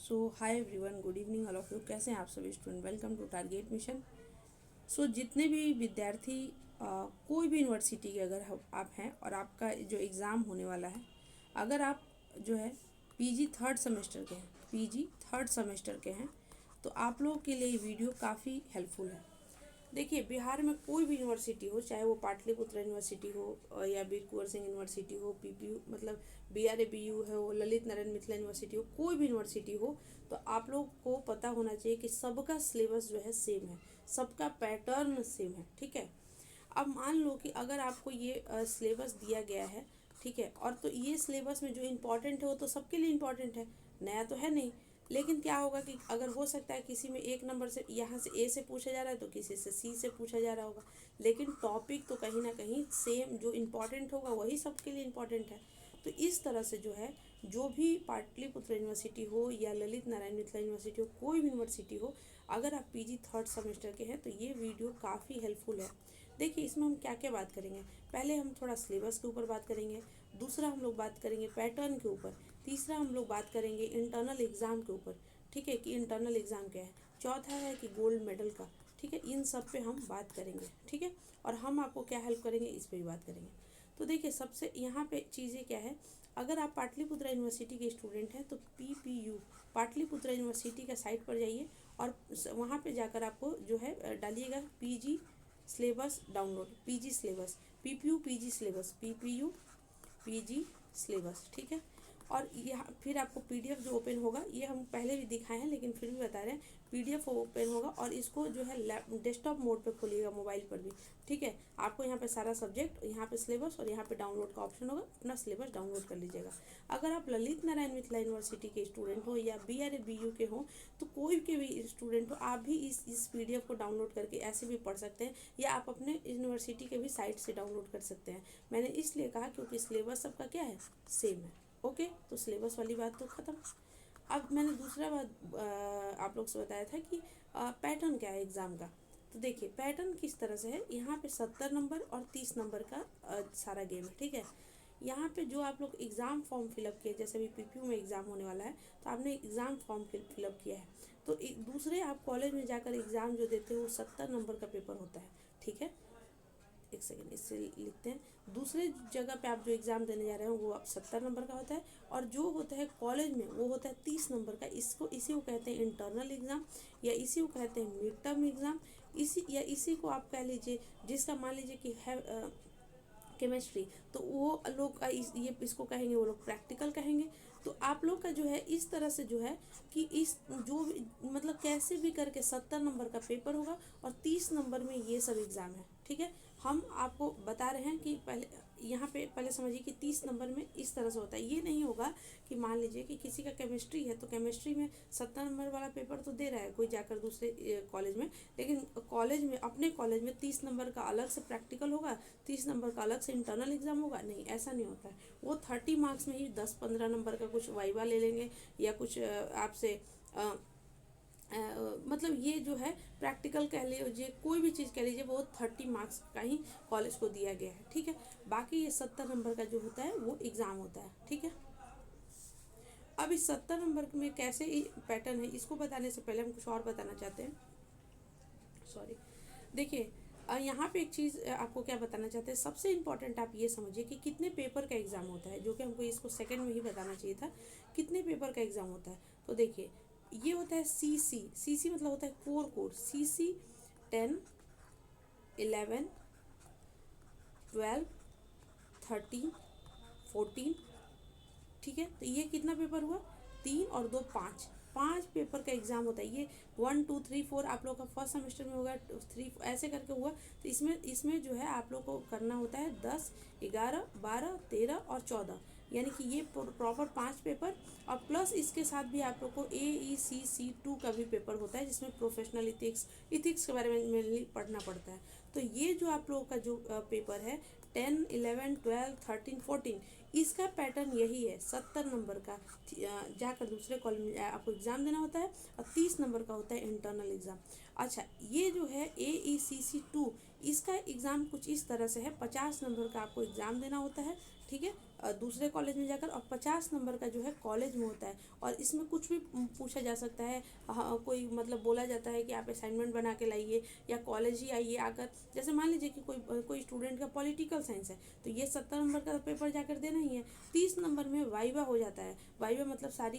So hi everyone, good evening all of you. कैसे हैं आप सभी student? Welcome to target mission. So जितने भी विद्यार्थी कोई भी यूनिवर्सिटी के अगर आप हैं और आपका जो एग्ज़ाम होने वाला है, अगर आप जो है पीजी थर्ड सेमेस्टर के हैं, तो आप लोगों के लिए ये वीडियो काफ़ी हेल्पफुल है। देखिए, बिहार में कोई भी यूनिवर्सिटी हो, चाहे वो पाटलिपुत्र यूनिवर्सिटी हो या वीर कुंवर सिंह यूनिवर्सिटी हो, पीपीयू मतलब बीआरएबीयू हो, ललित नारायण मिथिला यूनिवर्सिटी हो, कोई भी यूनिवर्सिटी हो, तो आप लोग को पता होना चाहिए कि सबका सिलेबस जो है सेम है, सबका पैटर्न सेम है। ठीक है। अब मान लो कि अगर आपको ये सिलेबस दिया गया है, ठीक है, और तो ये सिलेबस में जो इम्पोर्टेंट है वो तो सबके लिए इम्पोर्टेंट है, नया तो है नहीं। लेकिन क्या होगा कि अगर हो सकता है किसी में एक नंबर से यहाँ से ए से पूछा जा रहा है तो किसी से सी से पूछा जा रहा होगा, लेकिन टॉपिक तो कहीं ना कहीं सेम, जो इम्पोर्टेंट होगा वही सबके लिए इम्पोर्टेंट है। तो इस तरह से जो है, जो भी पाटलिपुत्र यूनिवर्सिटी हो या ललित नारायण मिथिला यूनिवर्सिटी हो, कोई भी यूनिवर्सिटी हो, अगर आप पीजी थर्ड सेमेस्टर के हैं तो ये वीडियो काफ़ी हेल्पफुल है। देखिए, इसमें हम क्या क्या बात करेंगे। पहले हम थोड़ा सिलेबस के ऊपर बात करेंगे, दूसरा हम लोग बात करेंगे पैटर्न के ऊपर, तीसरा हम लोग बात करेंगे इंटरनल एग्ज़ाम के ऊपर, ठीक है, कि इंटरनल एग्ज़ाम क्या है, चौथा है कि गोल्ड मेडल का, ठीक है, इन सब पे हम बात करेंगे। ठीक है, और हम आपको क्या हेल्प करेंगे इस पर भी बात करेंगे। तो देखिए, सबसे यहाँ पे चीज़ें क्या है, अगर आप पाटलिपुत्र यूनिवर्सिटी के स्टूडेंट हैं तो पीपीयू पाटलिपुत्र यूनिवर्सिटी का साइट पर जाइए और वहाँ पे जाकर आपको जो है डालिएगा PG syllabus download, PG syllabus, PPU PG syllabus, PPU PG syllabus. ठीक है, और यहाँ फिर आपको पीडीएफ जो ओपन होगा, ये हम पहले भी दिखाए हैं लेकिन फिर भी बता रहे हैं, पीडीएफ ओपन होगा और इसको जो है डेस्कटॉप मोड पे खोलिएगा, मोबाइल पर भी। ठीक है, आपको यहाँ पे सारा सब्जेक्ट, यहाँ पे सिलेबस और यहाँ पे डाउनलोड का ऑप्शन होगा, अपना सिलेबस डाउनलोड कर लीजिएगा। अगर आप ललित नारायण मिथिला यूनिवर्सिटी के स्टूडेंट हो या बीआरएबीयू के हो, तो कोई के भी स्टूडेंट हो, आप भी इस पीडीएफ को डाउनलोड करके ऐसे भी पढ़ सकते हैं, या आप अपने यूनिवर्सिटी के भी साइट से डाउनलोड कर सकते हैं। मैंने इसलिए कहा क्योंकि सिलेबस सबका क्या है, सेम है। ओके, तो सिलेबस वाली बात तो ख़त्म। अब मैंने दूसरा बात आप लोग से बताया था कि पैटर्न क्या है एग्ज़ाम का। तो देखिए, पैटर्न किस तरह से है, यहाँ पे 70 नंबर और 30 नंबर का सारा गेम है। ठीक है, यहाँ पे जो आप लोग एग्ज़ाम फॉर्म फिलअप किए, जैसे अभी पीपीयू में एग्ज़ाम होने वाला है तो आपने एग्ज़ाम फॉर्म फिलअप किया है, तो दूसरे आप कॉलेज में जाकर एग्ज़ाम जो देते हो वो 70 नंबर का पेपर होता है। ठीक है, एक सेकेंड, इससे लिखते हैं। दूसरे जगह पे आप जो एग्ज़ाम देने जा रहे हो वो 70 नंबर का होता है, और जो होता है कॉलेज में वो होता है 30 नंबर का। इसी को कहते हैं इंटरनल एग्ज़ाम, या इसी को कहते हैं मिड टर्म एग्ज़ाम, इसी को आप कह लीजिए, जिसका मान लीजिए कि है केमिस्ट्री, तो वो लोग ये इसको कहेंगे, वो लोग प्रैक्टिकल कहेंगे। तो आप लोग का जो है इस तरह से जो है कि इस जो मतलब कैसे भी करके 70 नंबर का पेपर होगा और 30 नंबर में ये सब एग्ज़ाम है। ठीक है, हम आपको बता रहे हैं कि पहले यहाँ पे पहले समझिए कि 30 नंबर में इस तरह से होता है। ये नहीं होगा कि मान लीजिए कि किसी का केमिस्ट्री है तो केमिस्ट्री में 70 नंबर वाला पेपर तो दे रहा है कोई जाकर दूसरे कॉलेज में, लेकिन कॉलेज में, अपने कॉलेज में 30 नंबर का अलग से प्रैक्टिकल होगा, 30 नंबर का अलग से इंटरनल एग्ज़ाम होगा। नहीं, ऐसा नहीं होता है। वो 30 मार्क्स में ही 10-15 नंबर का कुछ वाइवा ले लेंगे, या कुछ आपसे मतलब ये जो है प्रैक्टिकल कह लीजिए, कोई भी चीज़ कह लीजिए, वो 30 मार्क्स का ही कॉलेज को दिया गया है। ठीक है, बाकी ये 70 नंबर का जो होता है वो एग्ज़ाम होता है। ठीक है, अब इस 70 नंबर में कैसे पैटर्न है, इसको बताने से पहले हम कुछ और बताना चाहते हैं। सॉरी, देखिए, यहाँ पे एक चीज़ आपको क्या बताना चाहते हैं, सबसे इम्पॉर्टेंट आप ये समझिए कि कितने पेपर का एग्ज़ाम होता है, जो कि हमको इसको सेकंड में ही बताना चाहिए था, कितने पेपर का एग्ज़ाम होता है। तो देखिए, ये होता है सी मतलब होता है कोर कोर्स, सी 10, 11, 12, 13, 14। ठीक है, तो ये कितना पेपर हुआ, 3 और 2 5, 5 पेपर का एग्ज़ाम होता है। ये 1 2 3 4 आप लोग का फर्स्ट सेमेस्टर में होगा, 3 ऐसे करके हुआ। तो इसमें जो है आप लोग को करना होता है 10, 11, 12, 13 और 14, यानी कि ये प्रॉपर 5 पेपर, और प्लस इसके साथ भी आप लोग को AECC2 का भी पेपर होता है, जिसमें प्रोफेशनल इथिक्स के बारे में मेनली पढ़ना पड़ता है। तो ये जो आप लोगों का जो पेपर है 10, 11, 12, 13, 14, इसका पैटर्न यही है, 70 नंबर का जाकर दूसरे कॉलेज में आपको एग्ज़ाम देना होता है, और 30 नंबर का होता है इंटरनल एग्ज़ाम। अच्छा, ये जो है AECC2, इसका एग्ज़ाम कुछ इस तरह से है, 50 नंबर का आपको एग्ज़ाम देना होता है। ठीक है, दूसरे कॉलेज में जाकर, और 50 नंबर का जो है कॉलेज में होता है। और इसमें कुछ भी पूछा जा सकता है। हाँ, कोई मतलब बोला जाता है कि आप असाइनमेंट बना के लाइए या कॉलेज ही आइए आकर। जैसे मान लीजिए कि कोई स्टूडेंट का पॉलिटिकल साइंस है, तो ये 70 नंबर का पेपर जाकर देना ही है। 30 नंबर में वाइवा हो जाता है। वाइवा मतलब सारी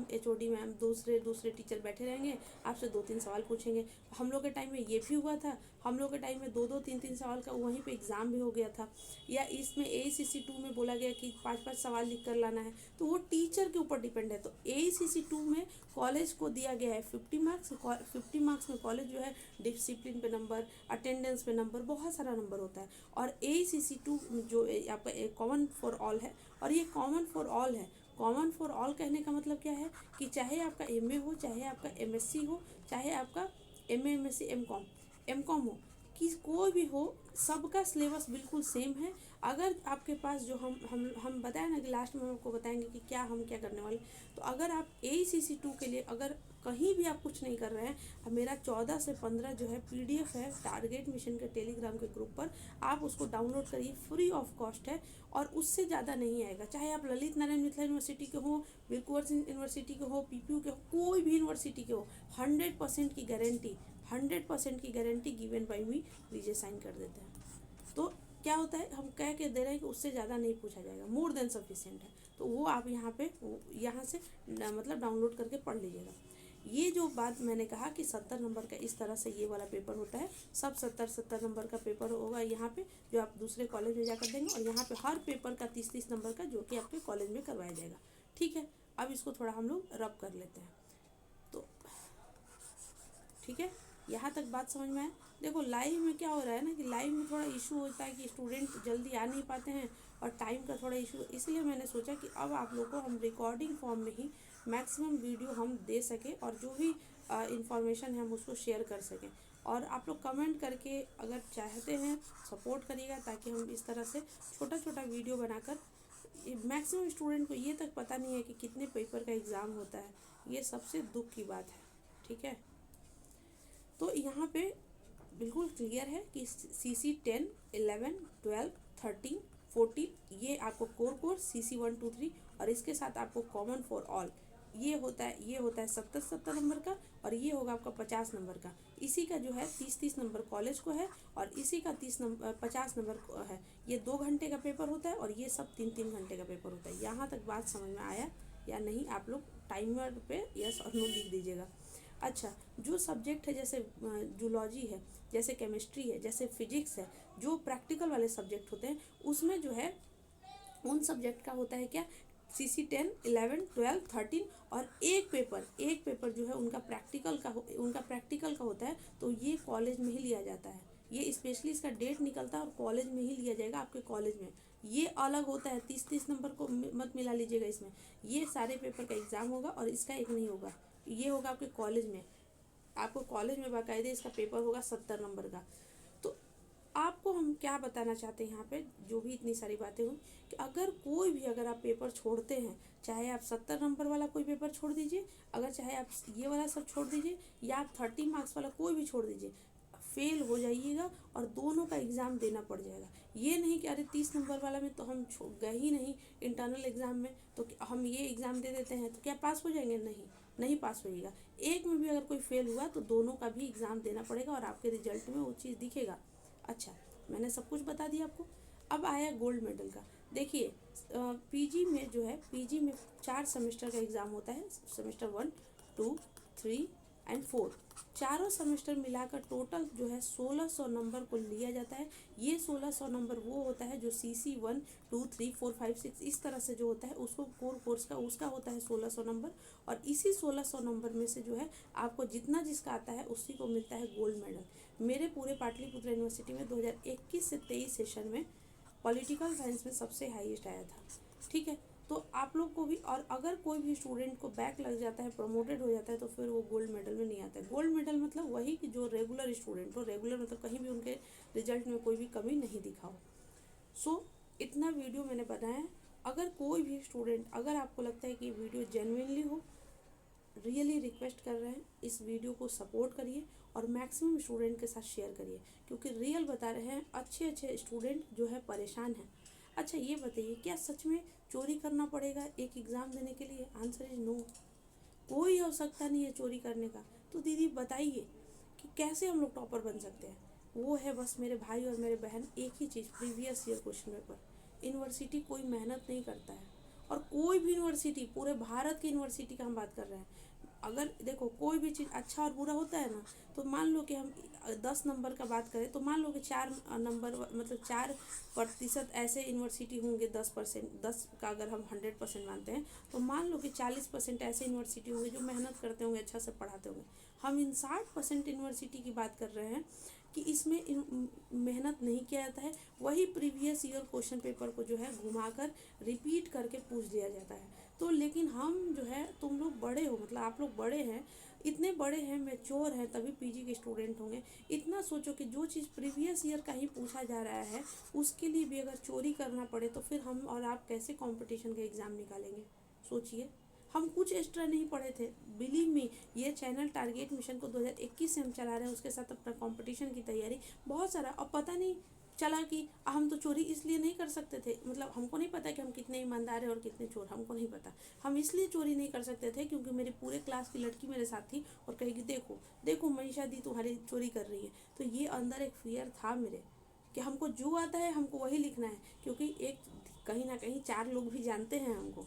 एचओडी मैम दूसरे टीचर बैठे रहेंगे, आपसे 2-3 सवाल पूछेंगे। हम लोग के टाइम में ये भी हुआ था। हम लोग के टाइम में 2-2 3-3 सवाल का वहीं पे एग्ज़ाम भी हो गया था। या इसमें ACC 2 में बोला गया कि 5-5 सवाल लिख कर लाना है, तो वो टीचर के ऊपर डिपेंड है। तो ACC 2 में कॉलेज को दिया गया है 50 मार्क्स। 50 मार्क्स में कॉलेज जो है डिसिप्लिन पे नंबर, अटेंडेंस पे नंबर, बहुत सारा नंबर होता है। और ACC 2 जो आपका कॉमन फॉर ऑल है, और ये कॉमन फॉर ऑल है। कॉमन फॉर ऑल कहने का मतलब क्या है कि चाहे आपका MA हो, चाहे आपका MSc हो, चाहे आपका MA MSc M.Com हो, कि कोई भी हो, सबका सिलेबस बिल्कुल सेम है। अगर आपके पास जो हम बताएं ना कि लास्ट में हम आपको बताएंगे कि हम क्या करने वाले। तो अगर आप ACC 2 के लिए अगर कहीं भी आप कुछ नहीं कर रहे हैं, अब मेरा 14 से 15 जो है PDF है टारगेट मिशन के टेलीग्राम के ग्रुप पर, आप उसको डाउनलोड करिए, फ्री ऑफ कॉस्ट है। और उससे ज़्यादा नहीं आएगा। चाहे आप ललित नारायण मिथिला यूनिवर्सिटी के हो, वीर कुंवर सिंह यूनिवर्सिटी के हो, PPU के हो, कोई भी यूनिवर्सिटी के हो, 100% की गारंटी, 100% की गारंटी गिवन बाई मी, लीजिए साइन कर देते हैं। तो क्या होता है, हम कह के दे रहे हैं कि उससे ज़्यादा नहीं पूछा जाएगा, मोर देन सफिशिएंट है। तो वो आप यहाँ से मतलब डाउनलोड करके पढ़ लीजिएगा। ये जो बात मैंने कहा कि 70 नंबर का इस तरह से ये वाला पेपर होता है। सब 70 नंबर का पेपर होगा यहाँ पे, जो आप दूसरे कॉलेज में जाकर देंगे। और यहाँ पे हर पेपर का 30-30 नंबर का, जो कि आपके कॉलेज में करवाया जाएगा। ठीक है, अब इसको थोड़ा हम लोग रब कर लेते हैं। तो ठीक है, यहाँ तक बात समझ में आए। देखो लाइव में क्या हो रहा है ना, कि लाइव में थोड़ा इशू होता है कि स्टूडेंट जल्दी आ नहीं पाते हैं, और टाइम का थोड़ा इशू। इसलिए मैंने सोचा कि अब आप लोगों को हम रिकॉर्डिंग फॉर्म में ही मैक्सिमम वीडियो हम दे सकें, और जो भी इंफॉर्मेशन है हम उसको शेयर कर सकें। और आप लोग कमेंट करके अगर चाहते हैं सपोर्ट करिएगा, ताकि हम इस तरह से छोटा छोटा वीडियो बनाकर, मैक्सिमम स्टूडेंट को ये तक पता नहीं है कि कितने पेपर का एग्ज़ाम होता है। ये सबसे दुख की बात है। ठीक है, तो यहाँ पे बिल्कुल क्लियर है कि CC 10, 11, 12, 13, 14 ये आपको कोर CC 1, 2, 3, और इसके साथ आपको कॉमन फॉर ऑल ये होता है 70 नंबर का, और ये होगा आपका 50 नंबर का। इसी का जो है 30 नंबर कॉलेज को है, और इसी का 50 नंबर है। ये 2 घंटे का पेपर होता है, और ये सब 3-3 घंटे का पेपर होता है। यहाँ तक बात समझ में आया या नहीं, आप लोग टाइमर पे यस और नो लिख दीजिएगा। अच्छा, जो सब्जेक्ट है, जैसे जूलॉजी है, जैसे केमिस्ट्री है, जैसे फिजिक्स है, जो प्रैक्टिकल वाले सब्जेक्ट होते हैं, उसमें जो है उन सब्जेक्ट का होता है क्या, CC 10, 11, 12, 13, और एक पेपर जो है उनका प्रैक्टिकल का होता है। तो ये कॉलेज में ही लिया जाता है। ये स्पेशली इसका डेट निकलता है और कॉलेज में ही लिया जाएगा, आपके कॉलेज में। ये अलग होता है, 30-30 नंबर को मत मिला लीजिएगा इसमें। ये सारे पेपर का एग्ज़ाम होगा, और इसका एक नहीं होगा। ये होगा आपके कॉलेज में। आपको कॉलेज में बाकायदे इसका पेपर होगा 70 नंबर का। तो आपको हम क्या बताना चाहते हैं यहाँ पे, जो भी इतनी सारी बातें हुई, कि अगर आप पेपर छोड़ते हैं, चाहे आप 70 नंबर वाला कोई पेपर छोड़ दीजिए, अगर चाहे आप ये वाला सब छोड़ दीजिए, या आप 30 मार्क्स वाला कोई भी छोड़ दीजिए, फेल हो जाइएगा, और दोनों का एग्ज़ाम देना पड़ जाएगा। ये नहीं कि अरे 30 नंबर वाला में तो हम गए ही नहीं इंटरनल एग्ज़ाम में, तो हम ये एग्ज़ाम दे देते हैं, तो क्या पास हो जाएंगे? नहीं पास होइएगा। एक में भी अगर कोई फेल हुआ तो दोनों का भी एग्ज़ाम देना पड़ेगा, और आपके रिजल्ट में वो चीज़ दिखेगा। अच्छा, मैंने सब कुछ बता दिया आपको। अब आया गोल्ड मेडल का। देखिए, PG में जो है, PG में 4 सेमेस्टर का एग्ज़ाम होता है। सेमेस्टर 1, 2, 3 एंड 4, चारों सेमेस्टर मिलाकर टोटल जो है 1600 नंबर को लिया जाता है। ये 1600 नंबर वो होता है जो CC 1, 2, 3, 4, 5, 6 इस तरह से जो होता है, उसको कोर्स का उसका होता है 1600 नंबर। और इसी 1600 नंबर में से जो है आपको जिसका आता है उसी को मिलता है गोल्ड मेडल। मेरे पूरे पाटलिपुत्र यूनिवर्सिटी में 2021 से 23 सेशन में पॉलिटिकल साइंस में सबसे हाईएस्ट आया था। ठीक है, तो आप लोग को भी, और अगर कोई भी स्टूडेंट को बैक लग जाता है, प्रमोटेड हो जाता है, तो फिर वो गोल्ड मेडल में नहीं आता है। गोल्ड मेडल मतलब वही कि जो रेगुलर स्टूडेंट हो, रेगुलर मतलब कहीं भी उनके रिजल्ट में कोई भी कमी नहीं दिखा हो। सो इतना वीडियो मैंने बनाया है। अगर कोई भी स्टूडेंट, अगर आपको लगता है कि वीडियो जेन्युइनली हो, रियली रिक्वेस्ट कर रहे हैं, इस वीडियो को सपोर्ट करिए, और मैक्सिमम स्टूडेंट के साथ शेयर करिए, क्योंकि रियल बता रहे हैं, अच्छे स्टूडेंट जो है परेशान हैं। अच्छा ये बताइए, क्या सच में चोरी करना पड़ेगा एक एग्ज़ाम देने के लिए? Answer is no. कोई आवश्यकता नहीं है चोरी करने का। तो दीदी बताइए कि कैसे हम लोग टॉपर बन सकते हैं? वो है बस मेरे भाई और मेरे बहन, एक ही चीज़, previous year question paper. University कोई मेहनत नहीं करता है, और कोई भी यूनिवर्सिटी, पूरे भारत की यूनिवर्सिटी का हम बात कर रहे हैं। अगर देखो कोई भी चीज़ अच्छा और बुरा होता है ना, तो मान लो कि हम 10 नंबर का बात करें, तो मान लो कि 4 नंबर, मतलब 4% ऐसे यूनिवर्सिटी होंगे, 10%, 10 का अगर हम 100% मानते हैं, तो मान लो कि 40% ऐसे यूनिवर्सिटी होंगे जो मेहनत करते होंगे, अच्छा से पढ़ाते होंगे। हम इन 60% यूनिवर्सिटी की बात कर रहे हैं कि इसमें मेहनत नहीं किया जाता है। वही प्रीवियस ईयर क्वेश्चन पेपर को जो है घुमाकर रिपीट करके पूछ लिया जाता है। तो लेकिन हम जो है, तुम लोग बड़े हो, मतलब आप लोग बड़े हैं, इतने बड़े हैं, मैच्योर हैं, तभी पीजी के स्टूडेंट होंगे। इतना सोचो कि जो चीज़ प्रीवियस ईयर का ही पूछा जा रहा है, उसके लिए भी अगर चोरी करना पड़े, तो फिर हम और आप कैसे कंपटीशन का एग्ज़ाम निकालेंगे? सोचिए। हम कुछ एक्स्ट्रा नहीं पढ़े थे, बिलीव मी। ये चैनल टारगेट मिशन को 2021 से हम चला रहे हैं, उसके साथ अपना कंपटीशन की तैयारी बहुत सारा। अब पता नहीं चला कि हम तो चोरी इसलिए नहीं कर सकते थे, मतलब हमको नहीं पता कि हम कितने ईमानदार हैं और कितने चोर, हमको नहीं पता। हम इसलिए चोरी नहीं कर सकते थे क्योंकि मेरे पूरे क्लास की लड़की मेरे साथ थी और कहेगी देखो देखो मनीषा दी तुम्हारी चोरी कर रही है। तो ये अंदर एक फियर था मेरे कि हमको जो आता है हमको वही लिखना है, क्योंकि एक कहीं ना कहीं 4 लोग भी जानते हैं हमको।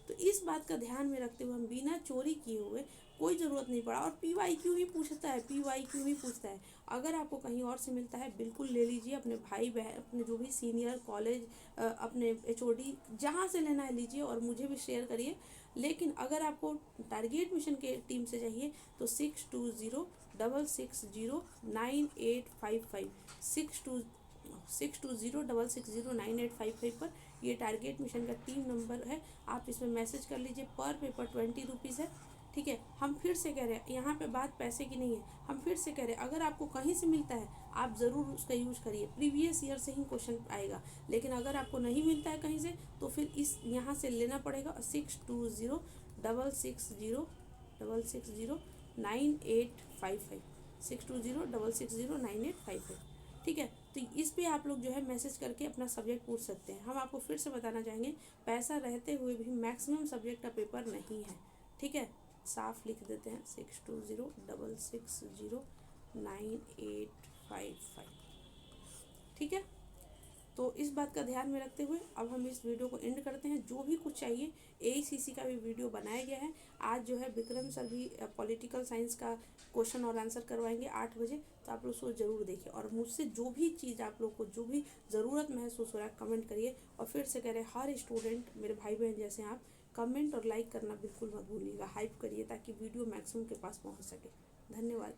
तो इस बात का ध्यान में रखते हुए हम बिना चोरी किए हुए, कोई ज़रूरत नहीं पड़ा। और PYQ ही पूछता है, PYQ ही पूछता है। अगर आपको कहीं और से मिलता है बिल्कुल ले लीजिए, अपने भाई बहन, अपने जो भी सीनियर कॉलेज, अपने HOD जहाँ से लेना है लीजिए और मुझे भी शेयर करिए। लेकिन अगर आपको टारगेट मिशन के टीम से चाहिए तो 6206609855, 6206609855 पर ये टारगेट मिशन का टीम नंबर है। आप इसमें मैसेज कर लीजिए। पर पेपर 20 रुपीज़ है, ठीक है। हम फिर से कह रहे हैं, यहाँ पे बात पैसे की नहीं है। हम फिर से कह रहे हैं, अगर आपको कहीं से मिलता है आप ज़रूर उसका यूज़ करिए, प्रीवियस ईयर से ही क्वेश्चन आएगा। लेकिन अगर आपको नहीं मिलता है कहीं से, तो फिर इस यहाँ से लेना पड़ेगा। 6206609855, 6206609855, ठीक है। तो इस पे आप लोग जो है मैसेज करके अपना सब्जेक्ट पूछ सकते हैं। हम आपको फिर से बताना चाहेंगे, पैसा रहते हुए भी मैक्सिमम सब्जेक्ट का पेपर नहीं है, ठीक है। साफ लिख देते हैं 6206609855, ठीक है। तो इस बात का ध्यान में रखते हुए अब हम इस वीडियो को एंड करते हैं। जो भी कुछ चाहिए, AECC का भी वीडियो बनाया गया है। आज जो है विक्रम सर भी पॉलिटिकल साइंस का क्वेश्चन और आंसर करवाएंगे 8 बजे, तो आप लोग उसको ज़रूर देखिए। और मुझसे जो भी चीज़ आप लोग को जो भी ज़रूरत महसूस हो रहा है कमेंट करिए। और फिर से कह रहे हैं, हर स्टूडेंट मेरे भाई बहन जैसे आप कमेंट और लाइक करना बिल्कुल मत भूलिएगा, हाइप करिए ताकि वीडियो मैक्सिमम के पास पहुँच सके। धन्यवाद।